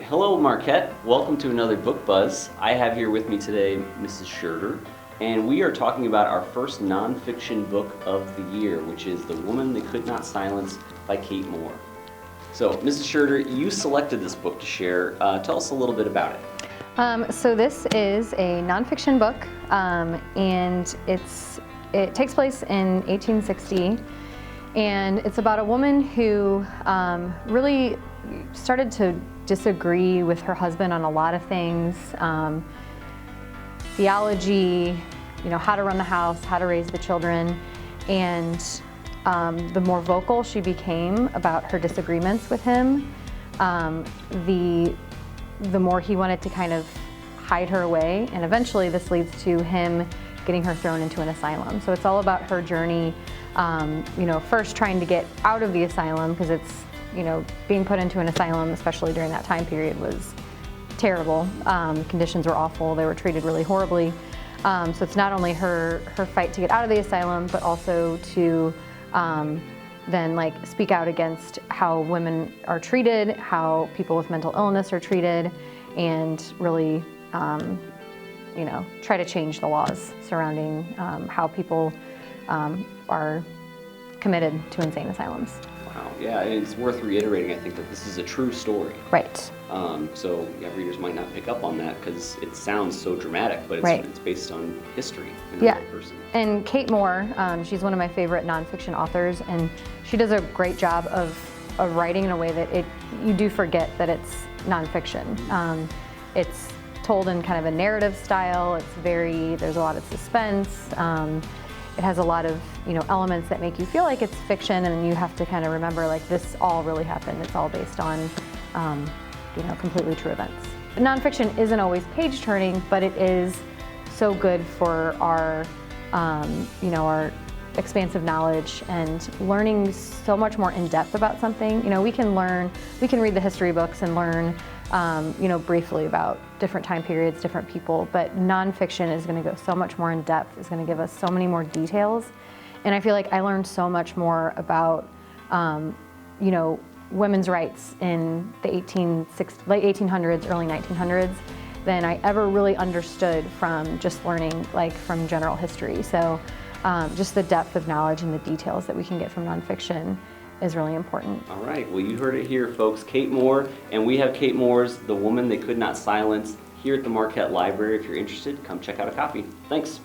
hello Marquette. Welcome to another Book Buzz. I have here with me today Mrs. Scherder, and we are talking about our first nonfiction book of the year, which is The Woman They Could Not Silence by Kate Moore. So, Mrs. Scherder, you selected this book to share. Tell us a little bit about it. So this is a nonfiction book, and it takes place in 1860, and it's about a woman who really started to disagree with her husband on a lot of things, theology, how to run the house, how to raise the children, and the more vocal she became about her disagreements with him, the more he wanted to kind of hide her away, and eventually this leads to him getting her thrown into an asylum. So it's all about her journey, first trying to get out of the asylum, because it's, being put into an asylum, especially during that time period, was terrible. Conditions were awful. They were treated really horribly. So it's not only her fight to get out of the asylum, but also to then speak out against how women are treated, how people with mental illness are treated, and really, try to change the laws surrounding how people are committed to insane asylums. Wow, yeah, and it's worth reiterating, I think, that this is a true story. Right. So readers might not pick up on that because it sounds so dramatic, but it's based on history and a real person. And Kate Moore, she's one of my favorite nonfiction authors, and she does a great job of writing in a way that you do forget that it's nonfiction. It's told in kind of a narrative style. There's a lot of suspense. It has a lot of elements that make you feel like it's fiction, and then you have to kind of remember this all really happened. It's all based on completely true events. Nonfiction isn't always page turning, but it is so good for our our expansive knowledge and learning so much more in depth about something. We can read the history books and learn briefly about different time periods, different people, but nonfiction is going to go so much more in depth, is going to give us so many more details. And I feel like I learned so much more about, women's rights in the late 1800s, early 1900s than I ever really understood from just learning from general history. So just the depth of knowledge and the details that we can get from nonfiction is really important. All right, well, you heard it here, folks. Kate Moore, and we have Kate Moore's The Woman They Could Not Silence here at the Marquette Library. If you're interested, come check out a copy. Thanks.